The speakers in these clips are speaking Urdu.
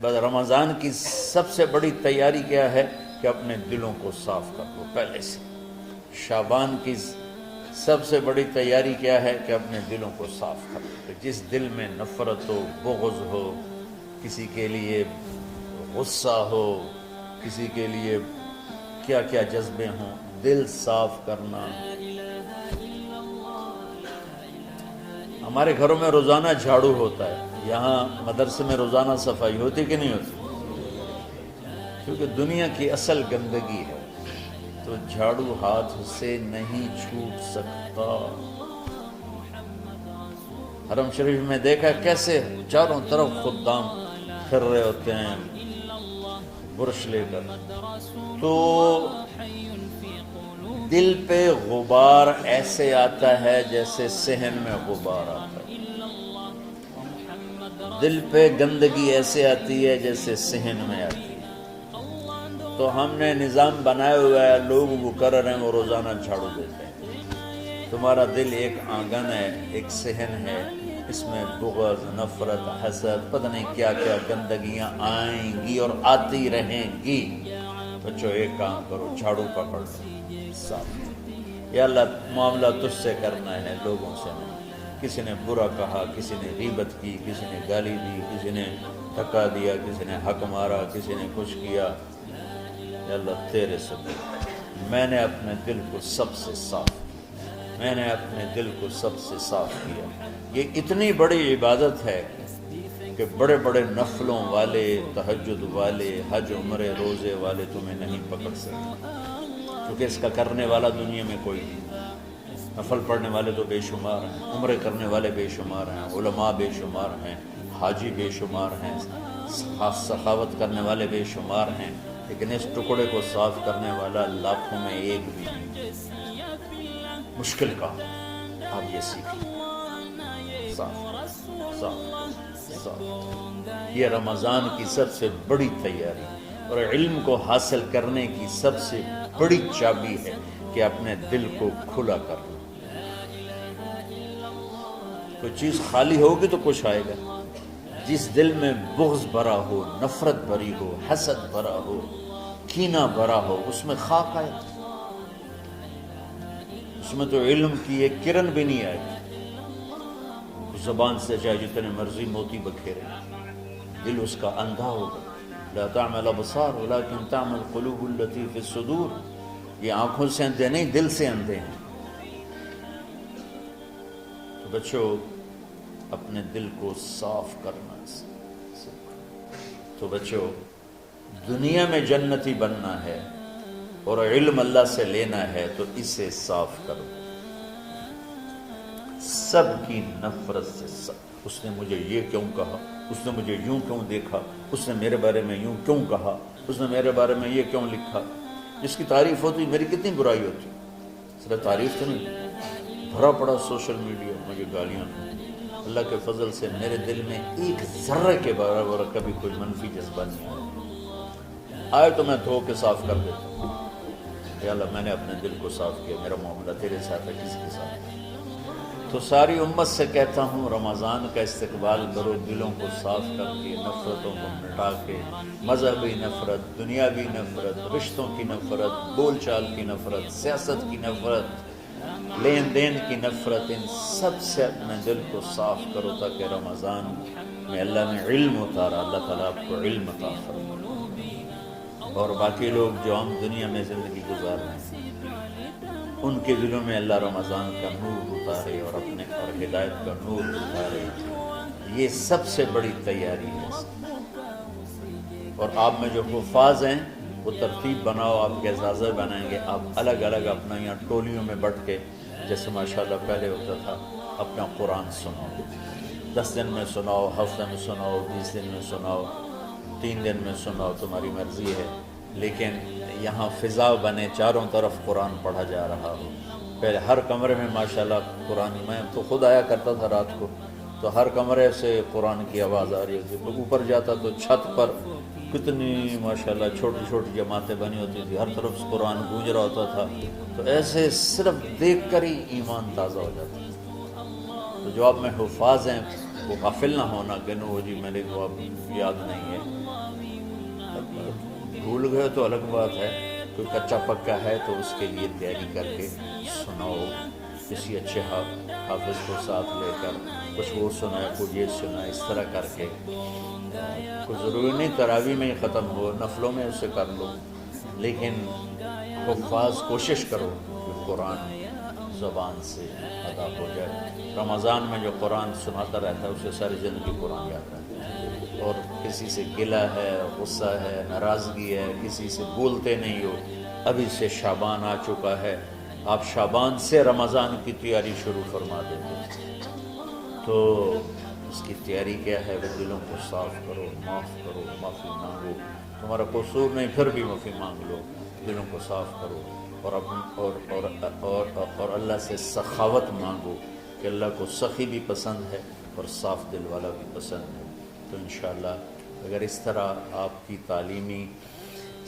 بس رمضان کی سب سے بڑی تیاری کیا ہے کہ اپنے دلوں کو صاف کر لو پہلے سے۔ شعبان کی سب سے بڑی تیاری کیا ہے کہ اپنے دلوں کو صاف کر لو۔ جس دل میں نفرت ہو، بغض ہو، کسی کے لیے غصہ ہو، کسی کے لیے کیا کیا جذبے ہوں، دل صاف کرنا۔ ہمارے گھروں میں روزانہ جھاڑو ہوتا ہے، یہاں مدرسے میں روزانہ صفائی ہوتی کہ نہیں ہوتی؟ کیونکہ دنیا کی اصل گندگی ہے تو جھاڑو ہاتھ سے نہیں چھوٹ سکتا۔ حرم شریف میں دیکھا کیسے چاروں طرف خدام پھر رہے ہوتے ہیں برش لے کر، تو دل پہ غبار ایسے آتا ہے جیسے صحن میں غبار آتا ہے، دل پہ گندگی ایسے آتی ہے جیسے صحن میں آتی ہے۔ تو ہم نے نظام بنایا ہوا ہے، لوگ وہ کر رہے ہیں، وہ روزانہ جھاڑو دیتے ہیں۔ تمہارا دل ایک آنگن ہے، ایک صحن ہے، اس میں بغض، نفرت، حسد، پتہ نہیں کیا کیا گندگیاں آئیں گی اور آتی رہیں گی۔ بچوں ایک کام کرو، جھاڑو پکڑ لو صاف۔ یا اللہ معاملہ تجھ سے کرنا ہے، لوگوں سے نہیں۔ کسی نے برا کہا، کسی نے غیبت کی، کسی نے گالی دی، کسی نے دھکا دیا، کسی نے حق مارا، کسی نے کچھ کیا، یا اللہ تیرے سے میں نے اپنے دل کو سب سے صاف کیا، میں نے اپنے دل کو سب سے صاف کیا۔ یہ اتنی بڑی عبادت ہے کہ بڑے بڑے نفلوں والے، تہجد والے، حج عمرے روزے والے تمہیں نہیں پکڑ سکتے، کیونکہ اس کا کرنے والا دنیا میں کوئی نہیں۔ نفل پڑھنے والے تو بے شمار ہیں، عمرے کرنے والے بے شمار ہیں، علماء بے شمار ہیں، حاجی بے شمار ہیں، سخاوت کرنے والے بے شمار ہیں، لیکن اس ٹکڑے کو صاف کرنے والا لاکھوں میں ایک بھی نہیں۔ مشکل کام آپ یہ سیکھیں، صاف صاف صاف۔ یہ رمضان کی سب سے بڑی تیاری اور علم کو حاصل کرنے کی سب سے بڑی چابی ہے کہ اپنے دل کو کھلا کر لو۔ کوئی چیز خالی ہوگی تو کچھ آئے گا۔ جس دل میں بغض بھرا ہو، نفرت بھری ہو، حسد بھرا ہو، کینہ بھرا ہو، اس میں خاک آئے، اس میں تو علم کی ایک کرن بھی نہیں آئے۔ زبان سے چاہے جتنے مرضی موتی بکھیرے، دل اس کا اندھا ہوگا۔ لا تعمل ابصار ولكن تعمل القلوب التي في الصدور۔ یہ آنکھوں سے اندھے نہیں، دل سے اندھے ہیں۔ تو بچوں اپنے دل کو صاف کرنا تو بچوں دنیا میں جنتی بننا ہے اور علم اللہ سے لینا ہے تو اسے صاف کرو۔ سب کی نفرت سے سب، اس نے مجھے یہ کیوں کہا، اس نے مجھے یوں کیوں دیکھا، اس نے میرے بارے میں یوں کیوں کہا، اس نے میرے بارے میں یہ کیوں لکھا۔ جس کی تعریف ہوتی میری کتنی برائی ہوتی، صرف تعریف تو نہیں، بھرا پڑا سوشل میڈیا مجھے گالیاں۔ اللہ کے فضل سے میرے دل میں ایک ذرے کے برابر کبھی کوئی منفی جذبہ نہیں آیا، آئے تو میں دھو کے صاف کر دیتا ہوں۔ یا اللہ میں نے اپنے دل کو صاف کیا، میرا معاملہ تیرے ساتھ ہے، کسی کے ساتھ ہے۔ تو ساری امت سے کہتا ہوں رمضان کا استقبال کرو دلوں کو صاف کر کے، نفرتوں کو مٹا کے، مذہبی نفرت، دنیاوی نفرت، رشتوں کی نفرت، بول چال کی نفرت، سیاست کی نفرت، لین دین کی نفرت، ان سب سے اپنے دل کو صاف کرو تاکہ رمضان میں اللہ نے علم اتارا، اللہ تعالیٰ آپ کو علم عطا فرمائے، اور باقی لوگ جو ہم دنیا میں زندگی گزار رہے ہیں ان کے دلوں میں اللہ رمضان کا نور اتارے اور اپنے اور ہدایت کا نور اتارے۔ یہ سب سے بڑی تیاری ہے۔ اور آپ میں جو حفاظ ہیں وہ ترتیب بناؤ، آپ کے اعزازہ بنائیں گے، آپ الگ الگ اپنا یہاں ٹولیوں میں بٹ کے، جیسے ماشاءاللہ پہلے ہوتا تھا، اپنا قرآن سناؤ، 10 دن میں سناؤ، ہفتہ میں سناؤ، 20 دن میں سناؤ، 3 دن میں سناؤ، تمہاری مرضی ہے، لیکن یہاں فضا بنے، چاروں طرف قرآن پڑھا جا رہا ہو۔ پہلے ہر کمرے میں ماشاءاللہ قرآن، میں تو خود آیا کرتا تھا رات کو، تو ہر کمرے سے قرآن کی آواز آ رہی ہوتی، تو اوپر جاتا تو چھت پر کتنی ماشاءاللہ چھوٹی چھوٹی جماعتیں بنی ہوتی تھی، ہر طرف قرآن گونج رہا ہوتا تھا، تو ایسے صرف دیکھ کر ہی ایمان تازہ ہو جاتا ہے۔ تو جو آپ میں حفاظ ہیں وہ غافل نہ ہونا کہ نو جی میرے کو اب یاد نہیں ہے، بھول گئے تو الگ بات ہے، کوئی کچا پکا ہے تو اس کے لیے تیاری کر کے سناؤ، کسی اچھے حافظ کو ساتھ لے کر کچھ وہ سنائے، کچھ یہ سنائے، اس طرح کر کے. کوئی ضروری نہیں تراویح میں ہی ختم ہو، نفلوں میں اسے کر لو، لیکن حفاظ کوشش کرو کہ قرآن زبان سے ادا ہو جائے. رمضان میں جو قرآن سناتا رہتا ہے اسے ساری زندگی قرآن یاد رہتا ہے. اور کسی سے گلہ ہے، غصہ ہے، ناراضگی ہے، کسی سے بولتے نہیں ہو، ابھی سے شعبان آ چکا ہے، آپ شعبان سے رمضان کی تیاری شروع فرما دیتے. تو اس کی تیاری کیا ہے؟ وہ دلوں کو صاف کرو، معاف کرو، معافی مانگو. تمہارا قصور نہیں پھر بھی معافی مانگ لو، دلوں کو صاف کرو. اور اللہ سے سخاوت مانگو کہ اللہ کو سخی بھی پسند ہے اور صاف دل والا بھی پسند ہے. تو انشاءاللہ اگر اس طرح آپ کی تعلیمی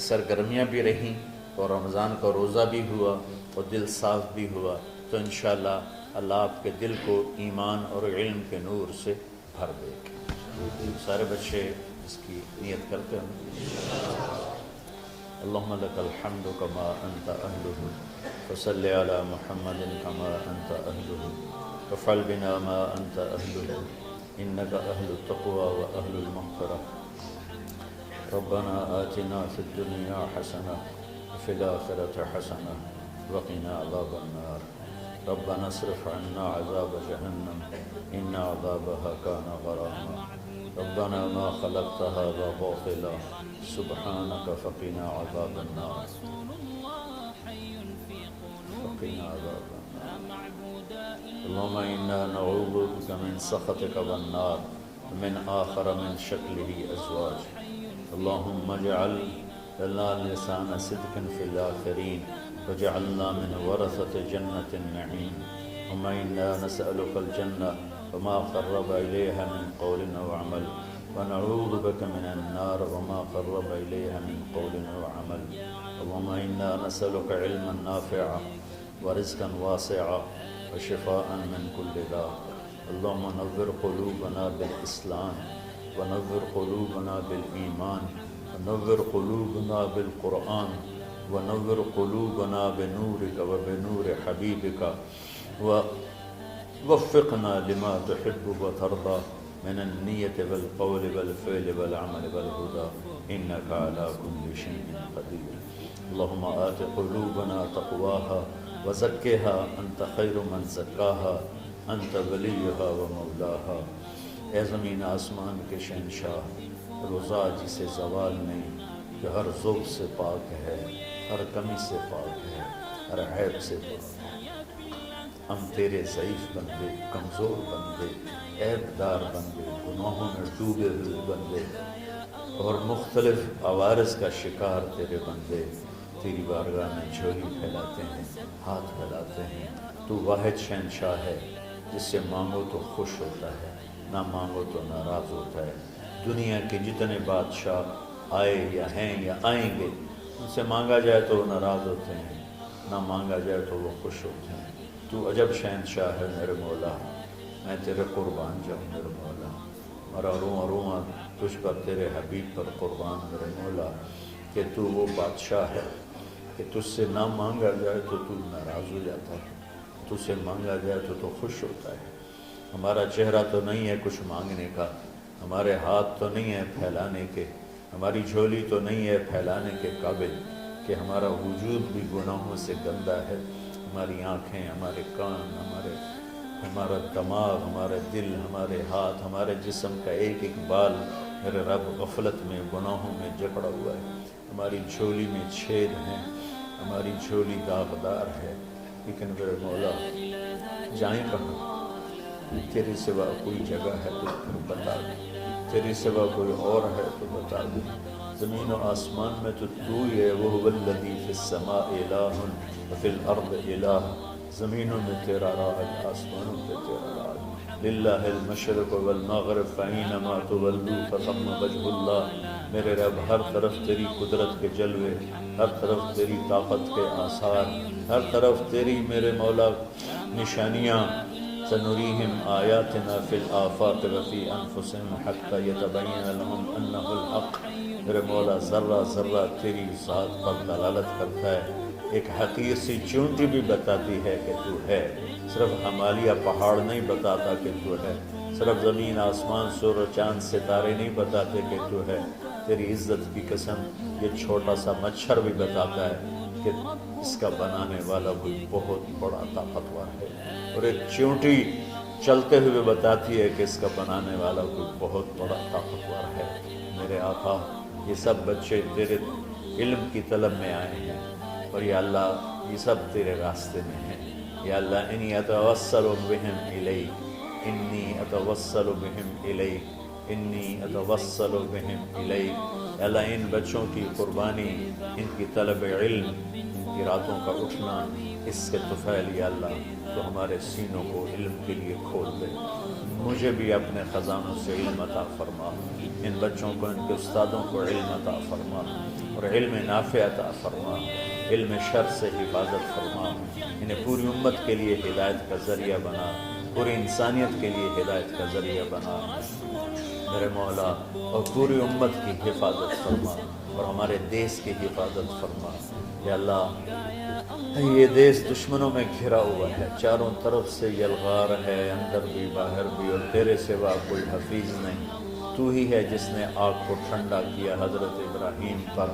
سرگرمیاں بھی رہیں اور رمضان کا روزہ بھی ہوا اور دل صاف بھی ہوا تو انشاءاللہ اللہ آپ کے دل کو ایمان اور علم کے نور سے بھر دے. سارے بچے اس کی نیت کرتے ہیں. اللہم لک الحمد کما انت اہلہ فصل علی محمد کما انت اہلہ وفعل بنا ما انت اہلہ انک اہل التقوی و اہل المغفرہ. ربنا آتنا فی الدنیا حسنہ وفی الآخرۃ حسنہ وقنا عذاب النار. ربنا اصرف عنا عذاب جہنم ان عذابها كان غراما. ربنا ما خلقت هذا باطلا سبحانك فقنا عذاب النار. فقنا عذاب النار. اللهم إنا نعوذ بك من سخطك والنار ومن آخر من شكله أزواج. اللهم اجعل لنا لسان صدق في الآخرين وجعلنا من ورثة جنة النعيم. اللهم إنا نسألك الجنة وما قرب إليها من قول أو عمل ونعوذ بك من النار وما قرب إليها من قول أو عمل. اللهم إنا نسألك علما نافعا ورزقا واسعا وشفاء من كل داء. اللهم نور قلوبنا بالإسلام ونور قلوبنا بالإيمان ونور قلوبنا بالقرآن ونور قلوبنا بنورك وبنور حبيبك ووفقنا لما تحب وترضى من النية والقول والفعل والعمل والهدى إنك على كل شيء قدير. اللهم آت قلوبنا تقواها وزكها أنت خير من زكاها أنت وليها ومولاها. اے زمین آسمان کے شہنشاہ، روزہ جسے زوال نہیں، جو ہر ذوق سے پاک ہے، ہر کمی سے پاک ہے، ہر عیب سے پاک ہے. ہم تیرے ضعیف بندے، کمزور بندے، عیب دار بندے، گناہوں میں ڈوبے ہوئے بندے اور مختلف عوارض کا شکار تیرے بندے تیری بارگاہ میں جھولی پھیلاتے ہیں، ہاتھ پھیلاتے ہیں. تو واحد شہنشاہ ہے جس سے مانگو تو خوش ہوتا ہے، نہ مانگو تو ناراض ہوتا ہے. دنیا کے جتنے بادشاہ آئے یا ہیں یا آئیں گے، ان سے مانگا جائے تو وہ ناراض ہوتے ہیں، نہ مانگا جائے تو وہ خوش ہوتے ہیں. تو عجب شہنشاہ ہے میرے مولا، میں تیرے قربان جاؤں میرے مولا. اور روما تجھ پر تیرے حبیب پر قربان میرے مولا کہ تو وہ بادشاہ ہے کہ تجھ سے نہ مانگا جائے تو تو ناراض ہو جاتا ہے، تجھ سے مانگا جائے تو خوش ہوتا ہے. ہمارا چہرہ تو نہیں ہے کچھ مانگنے کا، ہمارے ہاتھ تو نہیں ہے پھیلانے کے، ہماری جھولی تو نہیں ہے پھیلانے کے قابل کہ ہمارا وجود بھی گناہوں سے گندا ہے. ہماری آنکھیں، ہمارے کان، ہمارا دماغ، ہمارے دل، ہمارے ہاتھ، ہمارے جسم کا ایک ایک بال میرے رب غفلت میں، گناہوں میں جکڑا ہوا ہے. ہماری جھولی میں چھید ہیں، ہماری جھولی داغدار ہے. لیکن میرے مولا جائیں کہاں؟ تیرے سوا کوئی جگہ ہے تو پھر بتا دے، تیرے سوا کوئی اور ہے تو بتا دے. زمین و آسمان میں تو تو ہی ہے. وَهُوَ الَّذِي فِي السَّمَاءِ إِلَٰهٌ وَفِي الْأَرْضِ إِلَٰهٌ. زمینوں میں تیرا راج، آسمانوں پہ تیرا راج. لِلَّهِ الْمَشْرِقُ وَالْمَغْرِبُ فَأَيْنَمَا تُوَلُّوا فَثَمَّ وَجْهُ اللَّهِ. میرے رب ہر طرف تیری قدرت کے جلوے، ہر طرف تیری طاقت کے آثار، ہر طرف تیری میرے مولا نشانیاں. سنريهم آياتنا في الآفاق وفي أنفسهم حتى يتبين لهم أنه الحق میرے مولا ذرہ ذرہ تیری ذات پر دلالت کرتا ہے، ایک حقیر سی چونٹی بھی بتاتی ہے کہ تو ہے، صرف ہمالیہ پہاڑ نہیں بتاتا کہ تو ہے، صرف زمین آسمان سور و چاند ستارے نہیں بتاتے کہ تو ہے، تیری عزت کی قسم یہ چھوٹا سا مچھر بھی بتاتا ہے کہ اس کا بنانے والا کوئی بہت بڑا طاقتور ہے، اور ایک چونٹی چلتے ہوئے بتاتی ہے کہ اس کا بنانے والا کوئی بہت بڑا طاقتور ہے۔ میرے آقا، یہ سب بچے تیرے علم کی طلب میں آئے ہیں، اور یا اللہ یہ سب تیرے راستے میں ہیں۔ یا اللہ انی اتوسل بہم الیک، انی اتوسل بہم الیک، انی اتوسل بہم الیک۔ یا اللہ ان بچوں کی قربانی، ان کی طلب علم، ان کی راتوں کا اٹھنا، اس سے طفیل یا اللہ تو ہمارے سینوں کو علم کے لیے کھول دے۔ مجھے بھی اپنے خزانوں سے علم عطا فرما، ان بچوں کو، ان کے استادوں کو علم عطا فرما، اور علم نافع عطا فرما، علم شر سے حفاظت فرما، انہیں پوری امت کے لیے ہدایت کا ذریعہ بنا، پوری انسانیت کے لیے ہدایت کا ذریعہ بنا میرے مولا، اور پوری امت کی حفاظت فرما، اور ہمارے دیس کی حفاظت فرما۔ یا اللہ یہ دیس دشمنوں میں گھرا ہوا ہے، چاروں طرف سے یلغار ہے، اندر بھی باہر بھی، اور تیرے سوا کوئی حفیظ نہیں۔ تو ہی ہے جس نے آگ کو ٹھنڈا کیا حضرت ابراہیم پر،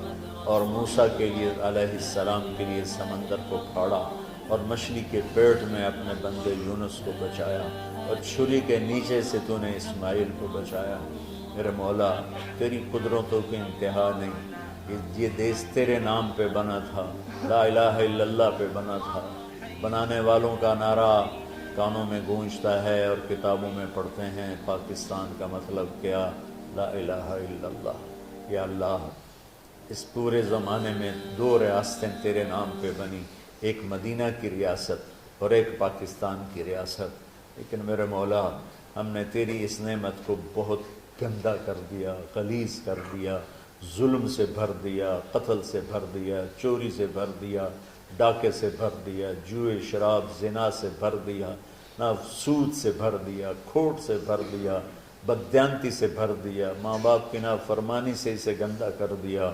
اور موسیٰ کے لیے علیہ السلام کے لیے سمندر کو پھاڑا، اور مچھلی کے پیٹ میں اپنے بندے یونس کو بچایا، اور چھری کے نیچے سے تو نے اسماعیل کو بچایا۔ میرے مولا تیری قدرتوں کی انتہا نہیں، یہ دیس تیرے نام پہ بنا تھا، لا الہ الا اللہ پہ بنا تھا۔ بنانے والوں کا نعرہ کانوں میں گونجتا ہے اور کتابوں میں پڑھتے ہیں، پاکستان کا مطلب کیا؟ لا الہ الا اللہ۔ یا اللہ اس پورے زمانے میں 2 ریاستیں تیرے نام پہ بنی، ایک مدینہ کی ریاست اور ایک پاکستان کی ریاست، لیکن میرے مولا ہم نے تیری اس نعمت کو بہت گندا کر دیا، غلیظ کر دیا، ظلم سے بھر دیا، قتل سے بھر دیا، چوری سے بھر دیا، ڈاکے سے بھر دیا، جوئے شراب زنا سے بھر دیا، نہ سود سے بھر دیا، کھوٹ سے بھر دیا، بددیانتی سے بھر دیا، ماں باپ کی نافرمانی سے اسے گندا کر دیا،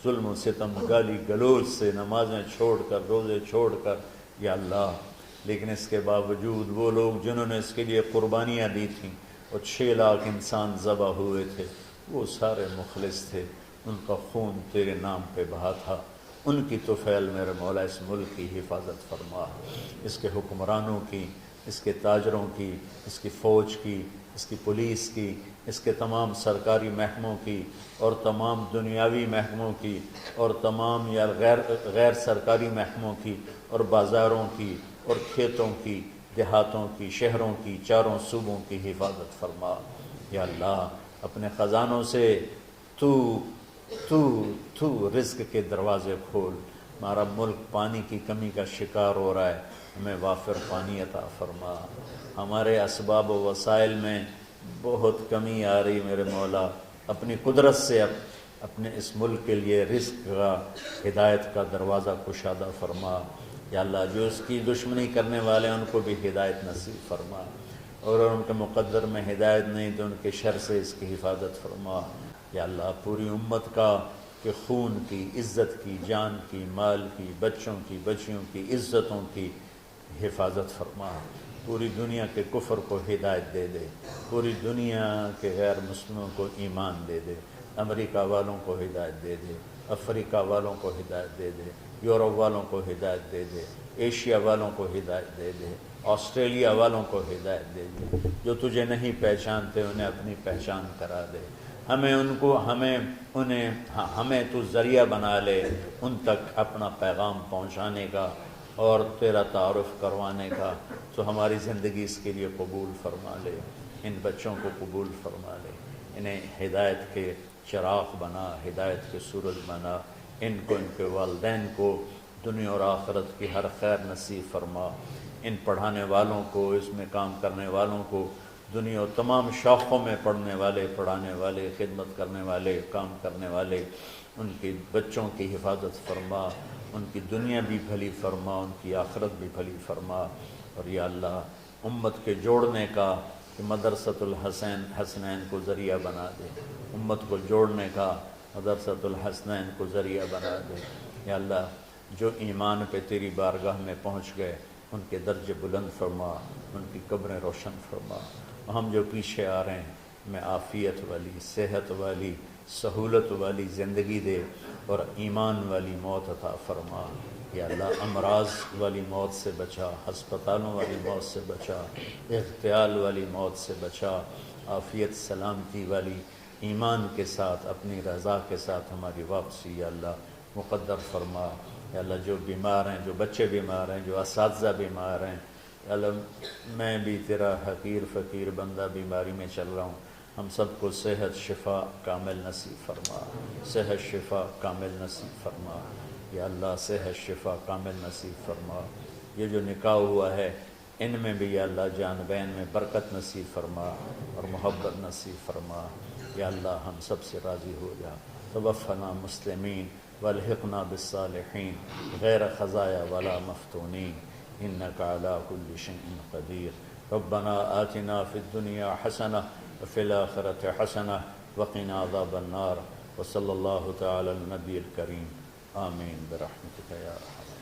ظلم و ستم، گالی گلوچ سے، نمازیں چھوڑ کر، روزے چھوڑ کر، یا اللہ لیکن اس کے باوجود وہ لوگ جنہوں نے اس کے لیے قربانیاں دی تھیں، اور 6 لاکھ انسان ذبح ہوئے تھے، وہ سارے مخلص تھے، ان کا خون تیرے نام پہ بہا تھا۔ ان کی طفیل میرے مولا اس ملک کی حفاظت فرما، اس کے حکمرانوں کی، اس کے تاجروں کی، اس کی فوج کی، اس کی پولیس کی، اس کے تمام سرکاری محکموں کی، اور تمام دنیاوی محکموں کی، اور تمام یا غیر سرکاری محکموں کی، اور بازاروں کی، اور کھیتوں کی، دیہاتوں کی، شہروں کی، چاروں صوبوں کی حفاظت فرما۔ یا اللہ اپنے خزانوں سے تو رزق کے دروازے کھول۔ ہمارا ملک پانی کی کمی کا شکار ہو رہا ہے، ہمیں وافر پانی عطا فرما۔ ہمارے اسباب و وسائل میں بہت کمی آ رہی میرے مولا، اپنی قدرت سے اپنے اس ملک کے لیے رزق کا، ہدایت کا دروازہ کشادہ فرما۔ یا اللہ جو اس کی دشمنی کرنے والے ہیں ان کو بھی ہدایت نصیب فرما، اور ان کے مقدر میں ہدایت نہیں تو ان کے شر سے اس کی حفاظت فرما۔ یا اللہ پوری امت کا کہ خون کی، عزت کی، جان کی، مال کی، بچوں کی، بچیوں کی، عزتوں کی حفاظت فرما۔ پوری دنیا کے کفر کو ہدایت دے دے، پوری دنیا کے غیر مسلموں کو ایمان دے دے، امریکہ والوں کو ہدایت دے دے، افریقہ والوں کو ہدایت دے دے، یورپ والوں کو ہدایت دے دے، ایشیا والوں کو ہدایت دے دے، آسٹریلیا والوں کو ہدایت دے دے، جو تجھے نہیں پہچانتے انہیں اپنی پہچان کرا دے۔ ہمیں تو ذریعہ بنا لے ان تک اپنا پیغام پہنچانے کا اور تیرا تعارف کروانے کا، تو ہماری زندگی اس کے لیے قبول فرما لے، ان بچوں کو قبول فرما لے، انہیں ہدایت کے چراغ بنا، ہدایت کے سورج بنا، ان کو، ان کے والدین کو دنیا اور آخرت کی ہر خیر نصیب فرما، ان پڑھانے والوں کو، اس میں کام کرنے والوں کو، دنیا اور تمام شاخوں میں پڑھنے والے، پڑھانے والے، خدمت کرنے والے، کام کرنے والے، ان کے بچوں کی حفاظت فرما، ان کی دنیا بھی بھلی فرما، ان کی آخرت بھی بھلی فرما۔ اور یا اللہ امت کے جوڑنے کا کہ مدرسۃ الحسنین کو ذریعہ بنا دے، امت کو جوڑنے کا مدرسۃ الحسنین کو ذریعہ بنا دے۔ یا اللہ جو ایمان پہ تیری بارگاہ میں پہنچ گئے ان کے درجے بلند فرما، ان کی قبریں روشن فرما۔ ہم جو پیچھے آ رہے ہیں میں عافیت والی، صحت والی، سہولت والی زندگی دے اور ایمان والی موت عطا فرما۔ یا اللہ امراض والی موت سے بچا، ہسپتالوں والی موت سے بچا، اغتیال والی موت سے بچا، عافیت سلامتی والی ایمان کے ساتھ اپنی رضا کے ساتھ ہماری واپسی یا اللہ مقدر فرما۔ یا اللہ جو بیمار ہیں، جو بچے بیمار ہیں، جو اساتذہ بیمار ہیں، یا اللہ میں بھی تیرا حقیر فقیر بندہ بیماری میں چل رہا ہوں، ہم سب کو صحت شفا کامل نصیب فرما، صحت شفا کامل نصیب فرما۔ یا اللہ صحت شفا کامل نصیب فرما۔ یہ جو نکاح ہوا ہے ان میں بھی یا اللہ جان بین میں برکت نصیب فرما اور محبت نصیب فرما۔ یا اللہ ہم سب سے راضی ہو جا۔ توفنا مسلمین والحقنا بالصالحین غیر خزایا ولا مفتونین انک علی کل شیء قدیر۔ ربنا آتنا فی الدنیا حسنہ وفی الآخرۃ حسنہ وقنا عذاب النار۔ وصلی اللہ تعالی علی النبی الکریم آمین برحمتک یا ارحم۔